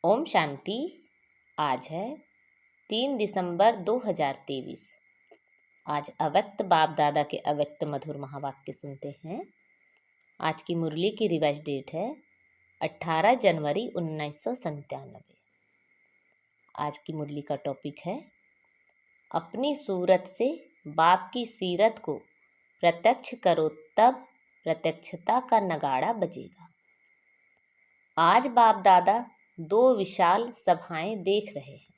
ओम शांति। आज है 3 दिसंबर 2023। आज अव्यक्त बाप दादा के अव्यक्त मधुर महावाक्य सुनते हैं। आज की मुरली की रिवाइज डेट है 18 जनवरी 1997। आज की मुरली का टॉपिक है अपनी सूरत से बाप की सीरत को प्रत्यक्ष करो, तब प्रत्यक्षता का नगाड़ा बजेगा। आज बाप दादा दो विशाल सभाएं देख रहे हैं।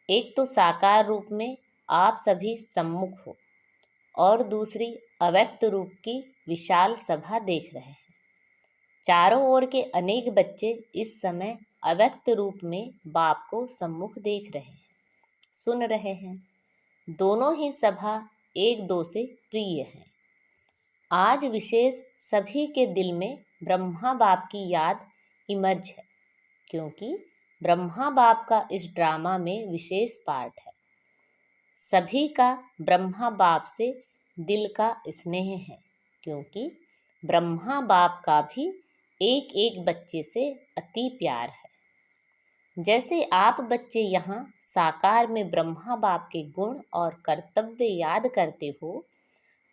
एक तो साकार रूप में आप सभी सम्मुख हो और दूसरी अव्यक्त रूप की विशाल सभा देख रहे हैं। चारों ओर के अनेक बच्चे इस समय अव्यक्त रूप में बाप को सम्मुख देख रहे हैं, सुन रहे हैं। दोनों ही सभा एक दो से प्रिय हैं। आज विशेष सभी के दिल में ब्रह्मा बाप की याद इमर्ज है, क्योंकि ब्रह्मा बाप का इस ड्रामा में विशेष पार्ट है। सभी का ब्रह्मा बाप से दिल का स्नेह है, क्योंकि ब्रह्मा बाप का भी एक एक बच्चे से अति प्यार है। जैसे आप बच्चे यहाँ साकार में ब्रह्मा बाप के गुण और कर्तव्य याद करते हो,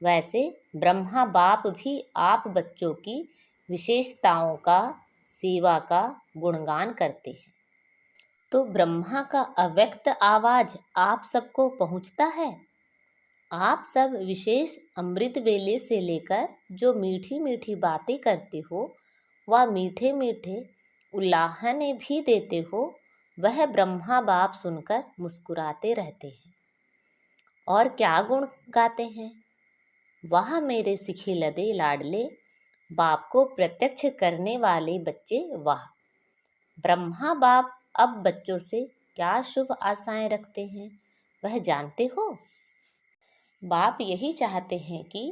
वैसे ब्रह्मा बाप भी आप बच्चों की विशेषताओं का, सेवा का गुणगान करते हैं। तो ब्रह्मा का अव्यक्त आवाज आप सबको पहुंचता है। आप सब विशेष अमृत वेले से लेकर जो मीठी मीठी बातें करते हो, वह मीठे मीठे उल्लाहने भी देते हो, वह ब्रह्मा बाप सुनकर मुस्कुराते रहते हैं। और क्या गुण गाते हैं? वह मेरे सिखे लदे लाडले बाप को प्रत्यक्ष करने वाले बच्चे, वाह। ब्रह्मा बाप अब बच्चों से क्या शुभ आशाएं रखते हैं, वह जानते हो? बाप यही चाहते हैं कि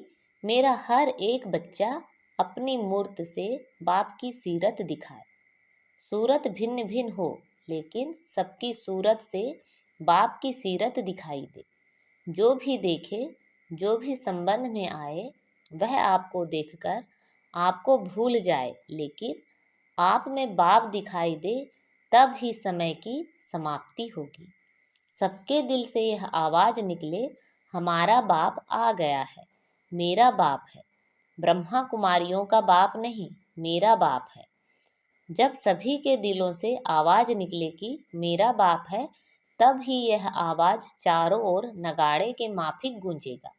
मेरा हर एक बच्चा अपनी मूर्त से बाप की सीरत दिखाए। सूरत भिन्न भिन्न हो, लेकिन सबकी सूरत से बाप की सीरत दिखाई दे। जो भी देखे, जो भी संबंध में आए, वह आपको देखकर आपको भूल जाए, लेकिन आप में बाप दिखाई दे, तब ही समय की समाप्ति होगी। सबके दिल से यह आवाज निकले, हमारा बाप आ गया है, मेरा बाप है। ब्रह्मा कुमारियों का बाप नहीं, मेरा बाप है। जब सभी के दिलों से आवाज निकले कि मेरा बाप है, तब ही यह आवाज चारों ओर नगाड़े के माफिक गूंजेगा।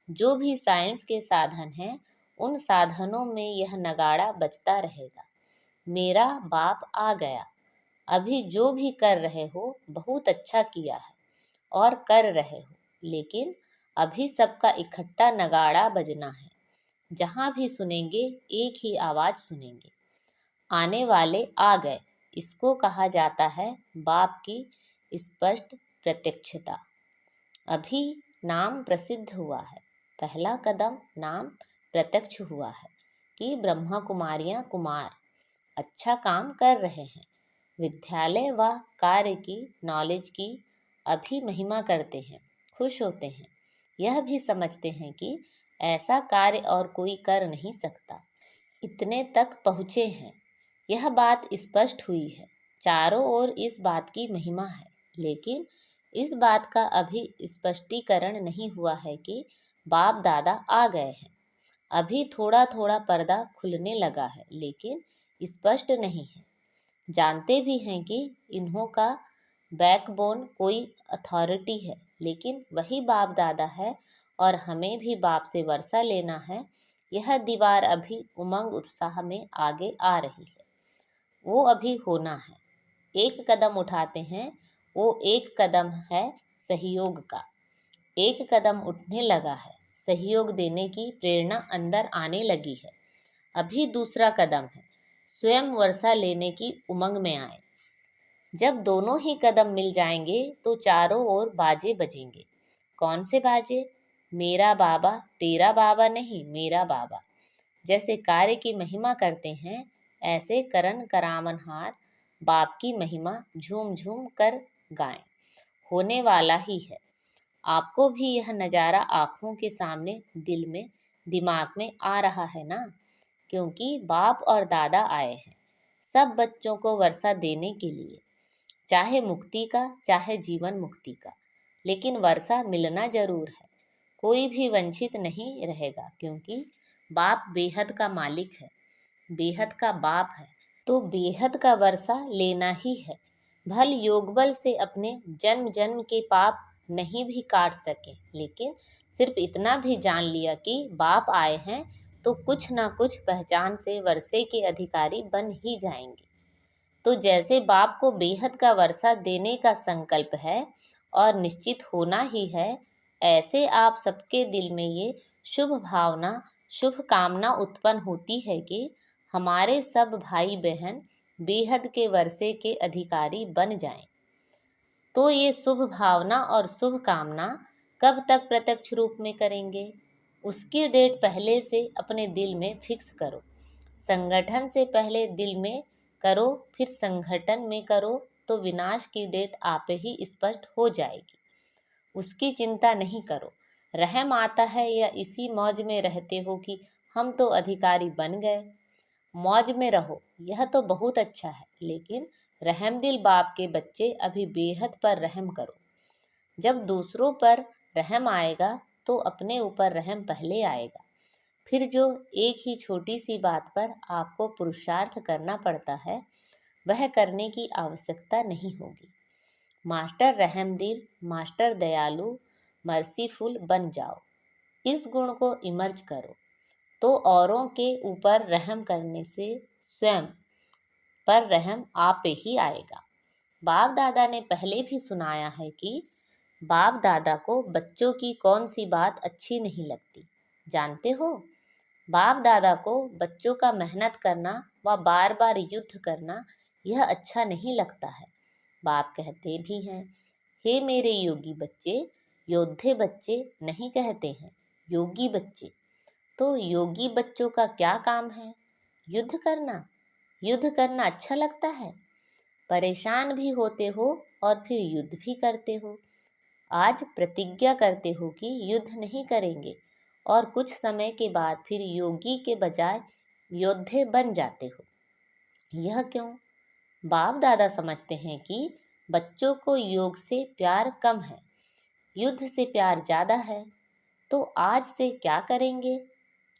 जो भी साइंस के साधन हैं, उन साधनों में यह नगाड़ा बजता रहेगा। मेरा बाप आ गया। अभी जो भी कर रहे हो बहुत अच्छा किया है और कर रहे हो, लेकिन अभी सबका इकट्ठा नगाड़ा बजना है। जहाँ भी सुनेंगे एक ही आवाज सुनेंगे, आने वाले आ गए। इसको कहा जाता है बाप की स्पष्ट प्रत्यक्षता। अभी नाम प्रसिद्ध हुआ है, पहला कदम नाम प्रत्यक्ष हुआ है कि ब्रह्मा कुमारियाँ कुमार अच्छा काम कर रहे हैं। विद्यालय व कार्य की, नॉलेज की अभी महिमा करते हैं, खुश होते हैं। यह भी समझते हैं कि ऐसा कार्य और कोई कर नहीं सकता। इतने तक पहुँचे हैं, यह बात स्पष्ट हुई है। चारों ओर इस बात की महिमा है, लेकिन इस बात का अभी स्पष्टीकरण नहीं हुआ है कि बाप दादा आ गए हैं। अभी थोड़ा थोड़ा पर्दा खुलने लगा है, लेकिन स्पष्ट नहीं है। जानते भी हैं कि इन्हों का बैकबोन कोई अथॉरिटी है, लेकिन वही बाप दादा है और हमें भी बाप से वर्षा लेना है। यह दीवार अभी उमंग उत्साह में आगे आ रही है, वो अभी होना है। एक कदम उठाते हैं, वो एक कदम है सहयोग का। एक कदम उठने लगा है, सहयोग देने की प्रेरणा अंदर आने लगी है। अभी दूसरा कदम है, स्वयं वर्षा लेने की उमंग में आए। जब दोनों ही कदम मिल जाएंगे तो चारों ओर बाजे बजेंगे। कौन से बाजे? मेरा बाबा, तेरा बाबा नहीं, मेरा बाबा। जैसे कार्य की महिमा करते हैं, ऐसे करन करावनहार बाप की महिमा झूम झूम कर गाएं। होने वाला ही है। आपको भी यह नज़ारा आँखों के सामने, दिल में, दिमाग में आ रहा है ना, क्योंकि बाप और दादा आए हैं। सब बच्चों को वर्षा देने के लिए, चाहे मुक्ति का चाहे जीवन मुक्ति का, लेकिन वर्षा मिलना जरूर है। कोई भी वंचित नहीं रहेगा, क्योंकि बाप बेहद का मालिक है, बेहद का बाप है, तो बेहद का वर्षा लेना ही है। भल योग बल से अपने जन्म जन्म के पाप नहीं भी काट सके, लेकिन सिर्फ इतना भी जान लिया कि बाप आए हैं तो कुछ ना कुछ पहचान से वर्षे के अधिकारी बन ही जाएंगे। तो जैसे बाप को बेहद का वर्षा देने का संकल्प है और निश्चित होना ही है, ऐसे आप सबके दिल में ये शुभ भावना, शुभ कामना उत्पन्न होती है कि हमारे सब भाई बहन बेहद के वर्षे के अधिकारी बन जाएं। तो ये शुभ भावना और शुभ कामना कब तक प्रत्यक्ष रूप में करेंगे? उसकी डेट पहले से अपने दिल में फिक्स करो। संगठन से पहले दिल में करो, फिर संगठन में करो, तो विनाश की डेट आप ही स्पष्ट हो जाएगी। उसकी चिंता नहीं करो। रहम आता है या इसी मौज में रहते हो कि हम तो अधिकारी बन गए। मौज में रहो, यह तो बहुत अच्छा है, लेकिन रहमदिल बाप के बच्चे अभी बेहद पर रहम करो। जब दूसरों पर रहम आएगा तो अपने ऊपर रहम पहले आएगा। फिर जो एक ही छोटी सी बात पर आपको पुरुषार्थ करना पड़ता है, वह करने की आवश्यकता नहीं होगी। मास्टर रहमदिल, मास्टर दयालु, मर्सीफुल बन जाओ। इस गुण को इमर्ज करो, तो औरों के ऊपर रहम करने से स्वयं पर रहम आप पे ही आएगा। बाप दादा ने पहले भी सुनाया है कि बाप दादा को बच्चों की कौन सी बात अच्छी नहीं लगती, जानते हो? बाप दादा को बच्चों का मेहनत करना व बार बार युद्ध करना यह अच्छा नहीं लगता है। बाप कहते भी हैं, हे मेरे योगी बच्चे, योद्धे बच्चे नहीं कहते हैं, योगी बच्चे। तो योगी बच्चों का क्या काम है? युद्ध करना। युद्ध करना अच्छा लगता है? परेशान भी होते हो और फिर युद्ध भी करते हो। आज प्रतिज्ञा करते हो कि युद्ध नहीं करेंगे और कुछ समय के बाद फिर योगी के बजाय योद्धे बन जाते हो। यह क्यों? बाप दादा समझते हैं कि बच्चों को योग से प्यार कम है, युद्ध से प्यार ज़्यादा है। तो आज से क्या करेंगे?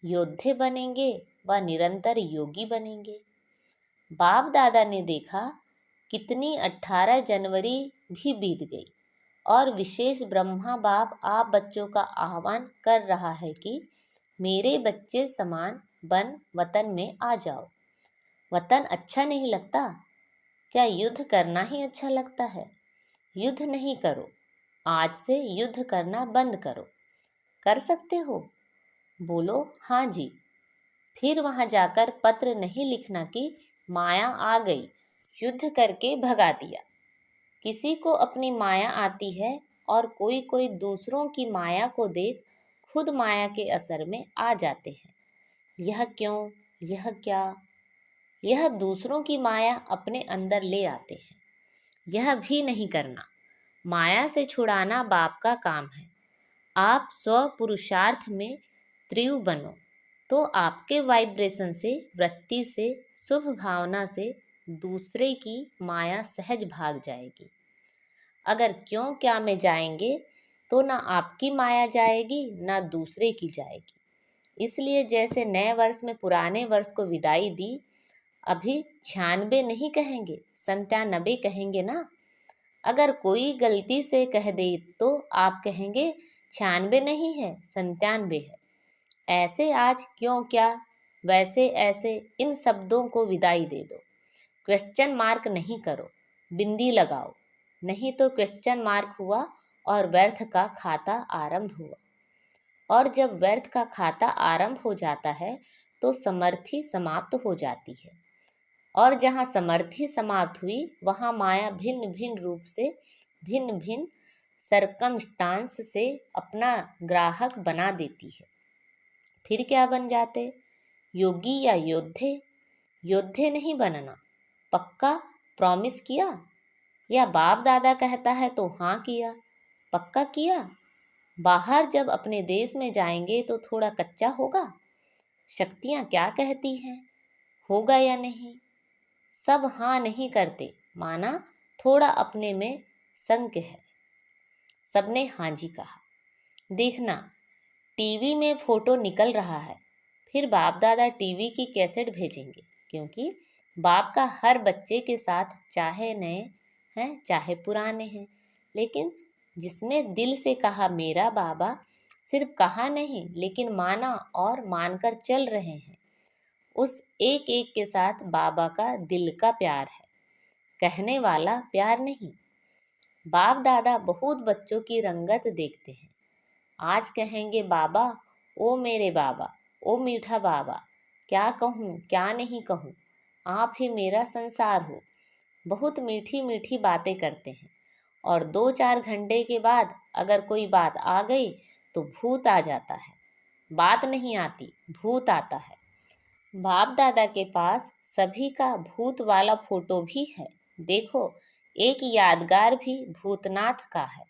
योद्धे बनेंगे व निरंतर योगी बनेंगे। बाप दादा ने देखा कितनी 18 जनवरी भी बीत गई और विशेष ब्रह्मा बाप आप बच्चों का आह्वान कर रहा है कि मेरे बच्चे समान बन वतन में आ जाओ। वतन अच्छा नहीं लगता? क्या युद्ध करना ही अच्छा लगता है? युद्ध नहीं करो, आज से युद्ध करना बंद करो। कर सकते हो? बोलो हाँ जी। फिर वहां जाकर पत्र नहीं लिखना कि माया आ गई, युद्ध करके भगा दिया। किसी को अपनी माया आती है और कोई कोई दूसरों की माया को देख खुद माया के असर में आ जाते हैं। यह क्यों? यह क्या? यह दूसरों की माया अपने अंदर ले आते हैं। यह भी नहीं करना। माया से छुड़ाना बाप का काम है। आप स्व पुरुषार्थ में त्रिव बनो, तो आपके वाइब्रेशन से, वृत्ति से, शुभ भावना से दूसरे की माया सहज भाग जाएगी। अगर क्यों क्या में जाएंगे तो ना आपकी माया जाएगी ना दूसरे की जाएगी। इसलिए जैसे नए वर्ष में पुराने वर्ष को विदाई दी, अभी 96 नहीं कहेंगे, 97 कहेंगे ना। अगर कोई गलती से कह दे तो आप कहेंगे 96 नहीं है, 97 है। ऐसे आज क्यों क्या, वैसे ऐसे, इन शब्दों को विदाई दे दो। क्वेश्चन मार्क नहीं करो, बिंदी लगाओ, नहीं तो क्वेश्चन मार्क हुआ और व्यर्थ का खाता आरंभ हुआ। और जब व्यर्थ का खाता आरंभ हो जाता है तो समर्थी समाप्त हो जाती है। और जहाँ समर्थी समाप्त हुई वहाँ माया भिन्न भिन्न रूप से, भिन्न भिन्न सरकमस्टांस से अपना ग्राहक बना देती है। फिर क्या बन जाते? योगी या योद्धे? योद्धे नहीं बनना। पक्का प्रॉमिस किया? या बाप दादा कहता है तो हाँ किया? पक्का किया? बाहर जब अपने देश में जाएंगे तो थोड़ा कच्चा होगा। शक्तियाँ क्या कहती हैं, होगा या नहीं? सब हाँ नहीं करते, माना थोड़ा अपने में संक है। सबने हाँ जी कहा। देखना, टीवी में फोटो निकल रहा है। फिर बाप दादा टीवी की कैसेट भेजेंगे, क्योंकि बाप का हर बच्चे के साथ चाहे नए हैं चाहे पुराने हैं, लेकिन जिसने दिल से कहा मेरा बाबा, सिर्फ कहा नहीं लेकिन माना और मानकर चल रहे हैं, उस एक एक के साथ बाबा का दिल का प्यार है, कहने वाला प्यार नहीं। बाप दादा बहुत बच्चों की रंगत देखते हैं। आज कहेंगे बाबा, ओ मेरे बाबा, ओ मीठा बाबा, क्या कहूँ क्या नहीं कहूँ, आप ही मेरा संसार हो। बहुत मीठी मीठी बातें करते हैं, और 2-4 घंटे के बाद अगर कोई बात आ गई तो भूत आ जाता है। बात नहीं आती, भूत आता है। बाप दादा के पास सभी का भूत वाला फोटो भी है। देखो, एक यादगार भी भूतनाथ का है।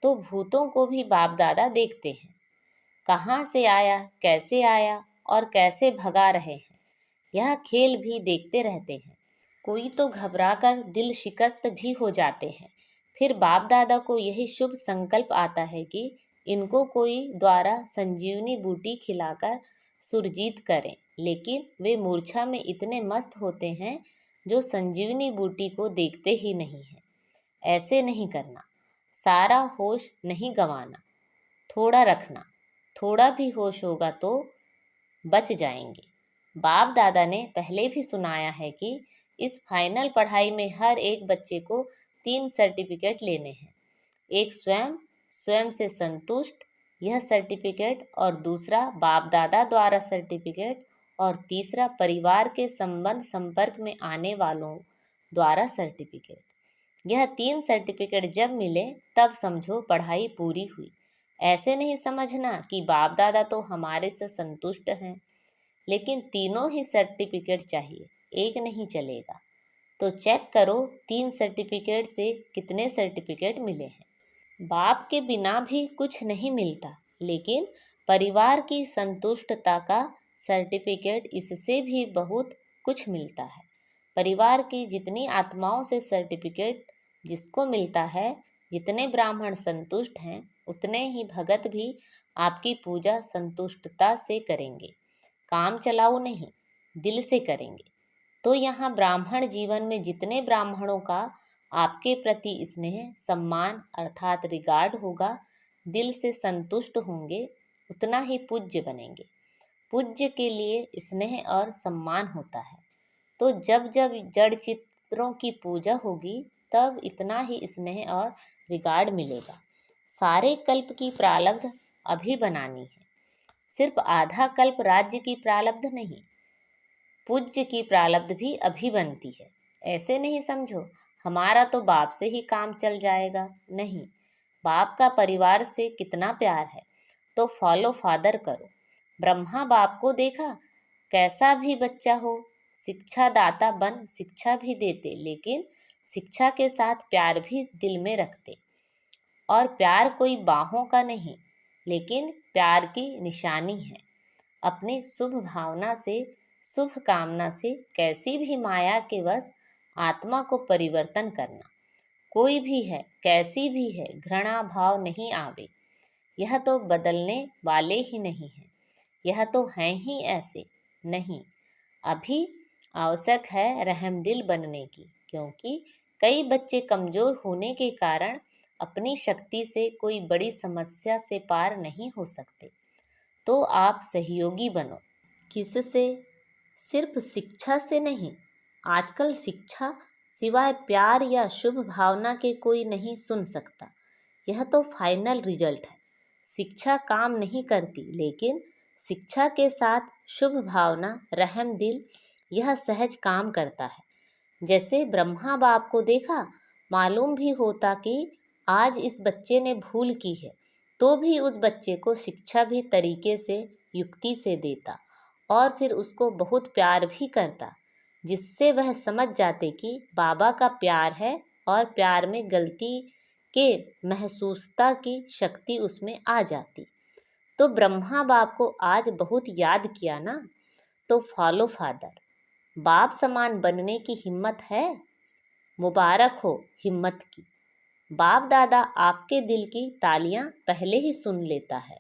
तो भूतों को भी बाप दादा देखते हैं, कहाँ से आया और कैसे भगा रहे हैं। यह खेल भी देखते रहते हैं। कोई तो घबराकर दिल शिकस्त भी हो जाते हैं। फिर बाप दादा को यही शुभ संकल्प आता है कि इनको कोई द्वारा संजीवनी बूटी खिलाकर सुरजीत करें, लेकिन वे मूर्छा में इतने मस्त होते हैं जो संजीवनी बूटी को देखते ही नहीं हैं। ऐसे नहीं करना, सारा होश नहीं गंवाना, थोड़ा रखना। थोड़ा भी होश होगा तो बच जाएंगे। बाप दादा ने पहले भी सुनाया है कि इस फाइनल पढ़ाई में हर एक बच्चे को 3 सर्टिफिकेट लेने हैं। एक स्वयं से संतुष्ट यह सर्टिफिकेट, और दूसरा बाप दादा द्वारा सर्टिफिकेट, और तीसरा परिवार के संबंध संपर्क में आने वालों द्वारा सर्टिफिकेट। यह 3 सर्टिफिकेट जब मिले तब समझो पढ़ाई पूरी हुई। ऐसे नहीं समझना कि बाप दादा तो हमारे से संतुष्ट हैं, लेकिन तीनों ही सर्टिफिकेट चाहिए, एक नहीं चलेगा। तो चेक करो 3 सर्टिफिकेट से कितने सर्टिफिकेट मिले हैं। बाप के बिना भी कुछ नहीं मिलता, लेकिन परिवार की संतुष्टता का सर्टिफिकेट, इससे भी बहुत कुछ मिलता है। परिवार की जितनी आत्माओं से सर्टिफिकेट जिसको मिलता है, जितने ब्राह्मण संतुष्ट हैं, उतने ही भगत भी आपकी पूजा संतुष्टता से करेंगे, काम चलाऊ नहीं, दिल से करेंगे। तो यहाँ ब्राह्मण जीवन में जितने ब्राह्मणों का आपके प्रति स्नेह सम्मान अर्थात रिगार्ड होगा, दिल से संतुष्ट होंगे, उतना ही पूज्य बनेंगे। पूज्य के लिए स्नेह और सम्मान होता है। तो जब जब जड़ चित्रों की पूजा होगी, तब इतना ही स्नेह और रिगार्ड मिलेगा। सारे कल्प की प्रारब्ध अभी बनानी है, सिर्फ आधा कल्प राज्य की प्रारब्ध नहीं, पूज्य की प्रारब्ध भी अभी बनती है। ऐसे नहीं समझो हमारा तो बाप से ही काम चल जाएगा, नहीं। बाप का परिवार से कितना प्यार है, तो फॉलो फादर करो। ब्रह्मा बाप को देखा, कैसा भी बच्चा हो, शिक्षा दाता बन शिक्षा भी देते, लेकिन शिक्षा के साथ प्यार भी दिल में रखते। और प्यार कोई बाहों का नहीं, लेकिन प्यार की निशानी है। अपनी शुभ भावना से, शुभ कामना से कैसी भी माया के वश आत्मा को परिवर्तन करना। कोई भी है, कैसी भी है, घृणा भाव नहीं आवे। यह तो बदलने वाले ही नहीं हैं, यह तो हैं ही ऐसे। नहीं, अभी आवश्यक है रहमदिल बनने की, क्योंकि कई बच्चे कमज़ोर होने के कारण अपनी शक्ति से कोई बड़ी समस्या से पार नहीं हो सकते। तो आप सहयोगी बनो। किससे? सिर्फ शिक्षा से नहीं। आजकल शिक्षा सिवाय प्यार या शुभ भावना के कोई नहीं सुन सकता। यह तो फाइनल रिजल्ट है। शिक्षा काम नहीं करती, लेकिन शिक्षा के साथ शुभ भावना, रहम दिल, यह सहज काम करता है। जैसे ब्रह्मा बाप को देखा, मालूम भी होता कि आज इस बच्चे ने भूल की है, तो भी उस बच्चे को शिक्षा भी तरीके से युक्ति से देता, और फिर उसको बहुत प्यार भी करता, जिससे वह समझ जाते कि बाबा का प्यार है, और प्यार में गलती के महसूसता की शक्ति उसमें आ जाती। तो ब्रह्मा बाप को आज बहुत याद किया ना, तो फॉलो फादर। बाप समान बनने की हिम्मत है? मुबारक हो हिम्मत की। बाप दादा आपके दिल की तालियां पहले ही सुन लेता है।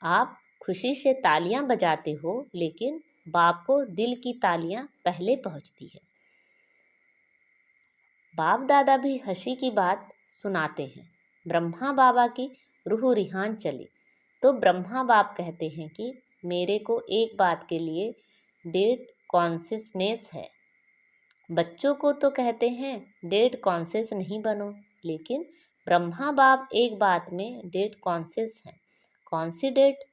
आप खुशी से तालियां बजाते हो, लेकिन बाप को दिल की तालियां पहले पहुंचती है। बाप दादा भी हंसी की बात सुनाते हैं। ब्रह्मा बाबा की रूह रिहान चले तो ब्रह्मा बाप कहते हैं कि मेरे को एक बात के लिए डेट कॉन्शियसनेस है। बच्चों को तो कहते हैं डेट कॉन्शियस नहीं बनो, लेकिन ब्रह्मा बाप एक बात में डेट कॉन्शियस हैं। कौन सी डेट?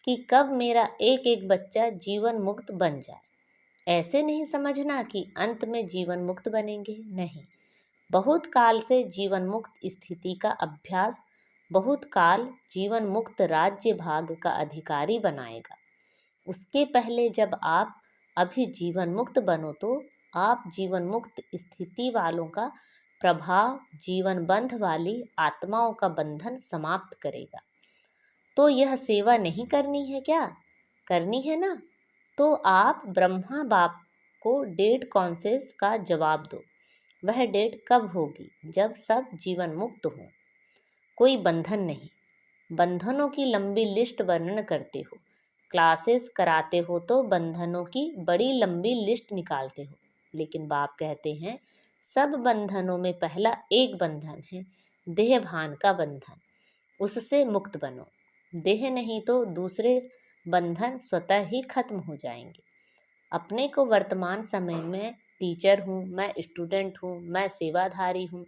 कि कब मेरा एक एक बच्चा जीवन मुक्त बन जाए। ऐसे नहीं समझना कि अंत में जीवन मुक्त बनेंगे, नहीं। बहुत काल से जीवन मुक्त स्थिति का अभ्यास बहुत काल जीवन मुक्त राज्य भाग का अधिकारी बनाएगा। उसके पहले जब आप अभी जीवन मुक्त बनो तो आप जीवन मुक्त स्थिति वालों का प्रभाव जीवन बंध वाली आत्माओं का बंधन समाप्त करेगा। तो यह सेवा नहीं करनी है क्या? करनी है ना? तो आप ब्रह्मा बाप को डेट कॉन्शियस का जवाब दो। वह डेट कब होगी? जब सब जीवन मुक्त हो, कोई बंधन नहीं। बंधनों की लंबी लिस्ट वर्णन करते हो, क्लासेस कराते हो तो बंधनों की बड़ी लंबी लिस्ट निकालते हो, लेकिन बाप कहते हैं सब बंधनों में पहला एक बंधन है, देह भान का बंधन। उससे मुक्त बनो। देह नहीं तो दूसरे बंधन स्वतः ही खत्म हो जाएंगे। अपने को वर्तमान समय में टीचर हूँ, मैं स्टूडेंट हूँ, मैं सेवाधारी हूँ,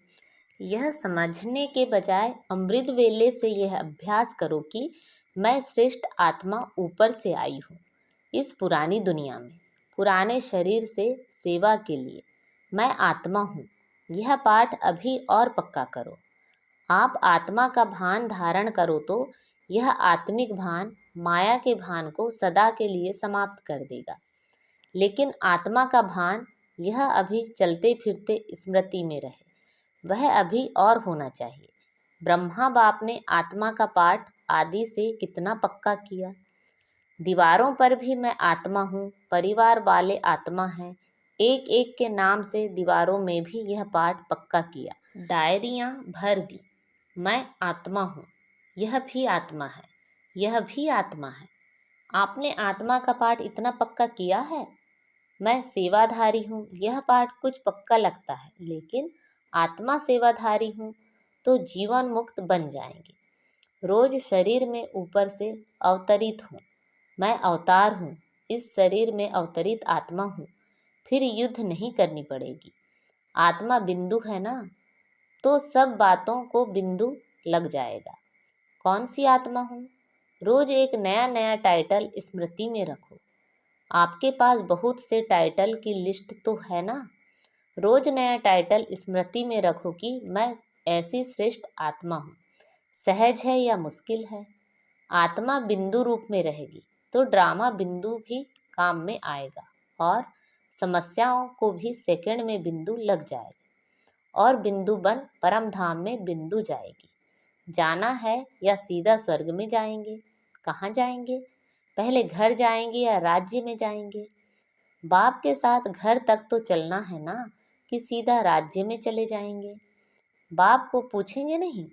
यह समझने के बजाय अमृत वेले से यह अभ्यास करो कि मैं श्रेष्ठ आत्मा ऊपर से आई हूँ इस पुरानी दुनिया में, पुराने शरीर से सेवा के लिए। मैं आत्मा हूँ। यह पाठ अभी और पक्का करो। आप आत्मा का भान धारण करो तो यह आत्मिक भान माया के भान को सदा के लिए समाप्त कर देगा। लेकिन आत्मा का भान यह अभी चलते फिरते स्मृति में रहे, वह अभी और होना चाहिए। ब्रह्मा बाप ने आत्मा का पाठ आदि से कितना पक्का किया। दीवारों पर भी मैं आत्मा हूँ, परिवार वाले आत्मा हैं, एक एक के नाम से दीवारों में भी यह पाठ पक्का किया। डायरियाँ भर दी, मैं आत्मा हूँ, यह भी आत्मा है, यह भी आत्मा है। आपने आत्मा का पाठ इतना पक्का किया है। मैं सेवाधारी हूँ, यह पाठ कुछ पक्का लगता है, लेकिन आत्मा सेवाधारी हूँ तो जीवन मुक्त बन जाएंगे। रोज शरीर में ऊपर से अवतरित हूँ, मैं अवतार हूँ, इस शरीर में अवतरित आत्मा हूँ, फिर युद्ध नहीं करनी पड़ेगी। आत्मा बिंदु है ना, तो सब बातों को बिंदु लग जाएगा। कौन सी आत्मा हूँ? रोज एक नया नया टाइटल स्मृति में रखो। आपके पास बहुत से टाइटल की लिस्ट तो है ना। रोज नया टाइटल स्मृति में रखो कि मैं ऐसी श्रेष्ठ आत्मा हूँ। सहज है या मुश्किल है? आत्मा बिंदु रूप में रहेगी तो ड्रामा बिंदु भी काम में आएगा और समस्याओं को भी सेकंड में बिंदु लग जाएगा और बिंदु बन परम धाम में बिंदु जाएगी। जाना है या सीधा स्वर्ग में जाएंगे? कहाँ जाएंगे? पहले घर जाएंगे या राज्य में जाएंगे? बाप के साथ घर तक तो चलना है ना, कि सीधा राज्य में चले जाएंगे? बाप को पूछेंगे नहीं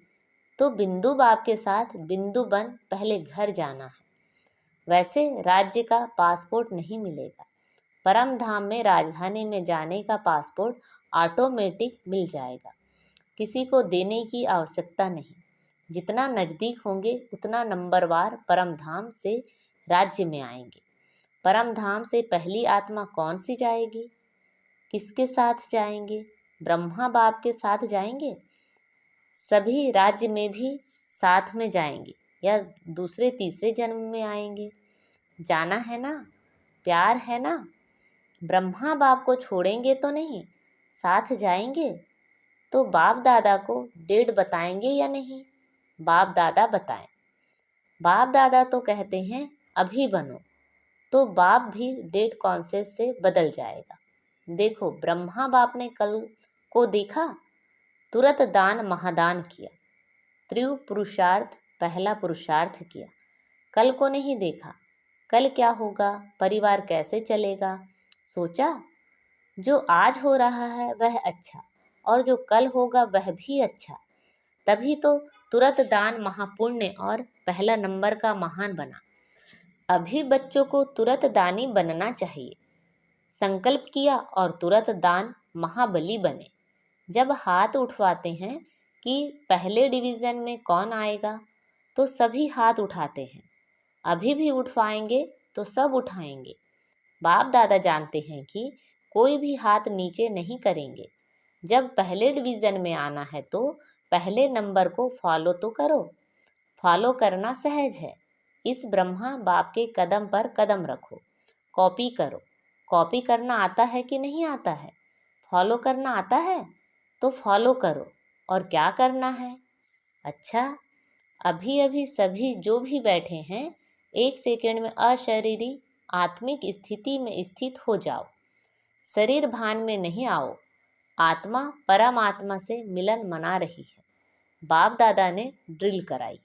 तो बिंदु बाप के साथ बिंदु बन पहले घर जाना है। वैसे राज्य का पासपोर्ट नहीं मिलेगा, परम धाम में राजधानी में जाने का पासपोर्ट ऑटोमेटिक मिल जाएगा, किसी को देने की आवश्यकता नहीं। जितना नज़दीक होंगे उतना नंबरवार परम धाम से राज्य में आएंगे। परम धाम से पहली आत्मा कौन सी जाएगी? किसके साथ जाएंगे? ब्रह्मा बाप के साथ जाएंगे? सभी राज्य में भी साथ में जाएंगे या दूसरे तीसरे जन्म में आएंगे? जाना है ना, प्यार है ना। ब्रह्मा बाप को छोड़ेंगे तो नहीं, साथ जाएंगे। तो बाप दादा को डेट बताएंगे या नहीं? बाप दादा बताएं। बाप दादा तो कहते हैं अभी बनो, तो बाप भी डेट कॉन्शियस से बदल जाएगा। देखो ब्रह्मा बाप ने कल को देखा, तुरंत दान महादान किया, त्रिव पुरुषार्थ पहला पुरुषार्थ किया। कल को नहीं देखा, कल क्या होगा, परिवार कैसे चलेगा, सोचा जो आज हो रहा है वह अच्छा, और जो कल होगा वह भी अच्छा। तभी तो तुरंत दान महापुण्य और पहला नंबर का महान बना। अभी बच्चों को तुरंत दानी बनना चाहिए। संकल्प किया और तुरंत दान महाबली बने। जब हाथ उठवाते हैं कि पहले डिवीज़न में कौन आएगा, तो सभी हाथ उठाते हैं। अभी भी उठवाएंगे तो सब उठाएंगे। बाप दादा जानते हैं कि कोई भी हाथ नीचे नहीं करेंगे। जब पहले डिवीज़न में आना है तो पहले नंबर को फॉलो तो करो। फॉलो करना सहज है। इस ब्रह्मा बाप के कदम पर कदम रखो। कॉपी करो। कॉपी करना आता है कि नहीं आता है? फॉलो करना आता है तो फॉलो करो। और क्या करना है? अच्छा, अभी अभी सभी जो भी बैठे हैं 1 सेकंड में अशरीरी आत्मिक स्थिति में स्थित हो जाओ। शरीर भान में नहीं आओ। आत्मा परमात्मा से मिलन मना रही है। बाप दादा ने ड्रिल कराई।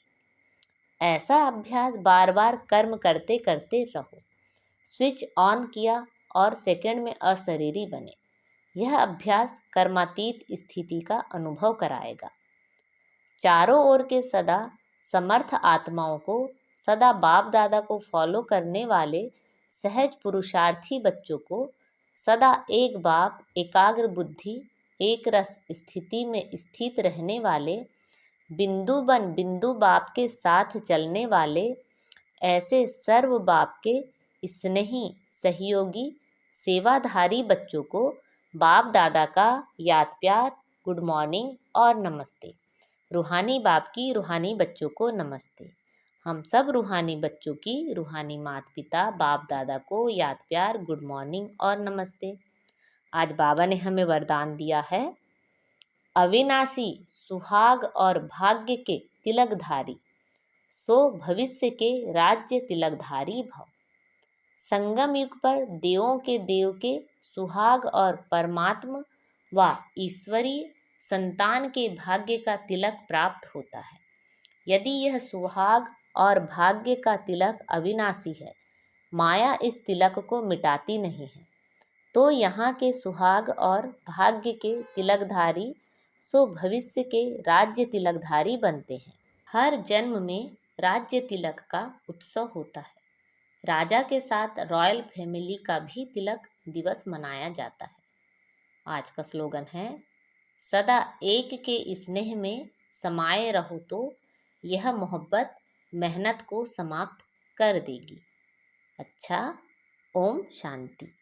ऐसा अभ्यास बार बार कर्म करते करते रहो। स्विच ऑन किया और सेकंड में अशरीरी बने। यह अभ्यास कर्मातीत स्थिति का अनुभव कराएगा। चारों ओर के सदा समर्थ आत्माओं को, सदा बाप दादा को फॉलो करने वाले सहज पुरुषार्थी बच्चों को, सदा एक बाप एकाग्र बुद्धि एक रस स्थिति में स्थित रहने वाले, बिंदु बन बिंदु बाप के साथ चलने वाले, ऐसे सर्व बाप के स्नेही सहयोगी सेवाधारी बच्चों को बाप दादा का याद प्यार, गुड मॉर्निंग और नमस्ते। रूहानी बाप की रूहानी बच्चों को नमस्ते। हम सब रूहानी बच्चों की रूहानी माता पिता बाप दादा को याद प्यार, गुड मॉर्निंग और नमस्ते। आज बाबा ने हमें वरदान दिया है, अविनाशी सुहाग और भाग्य के तिलकधारी, सो भविष्य के राज्य तिलकधारी भव। संगम युग पर देवों के देव के सुहाग और परमात्मा व ईश्वरीय संतान के भाग्य का तिलक प्राप्त होता है। यदि यह सुहाग और भाग्य का तिलक अविनाशी है, माया इस तिलक को मिटाती नहीं है, तो यहाँ के सुहाग और भाग्य के तिलकधारी सो भविष्य के राज्य तिलकधारी बनते हैं। हर जन्म में राज्य तिलक का उत्सव होता है। राजा के साथ रॉयल फैमिली का भी तिलक दिवस मनाया जाता है। आज का स्लोगन है, सदा एक के स्नेह में समाये रहो तो यह मोहब्बत मेहनत को समाप्त कर देगी। अच्छा, ओम शांति।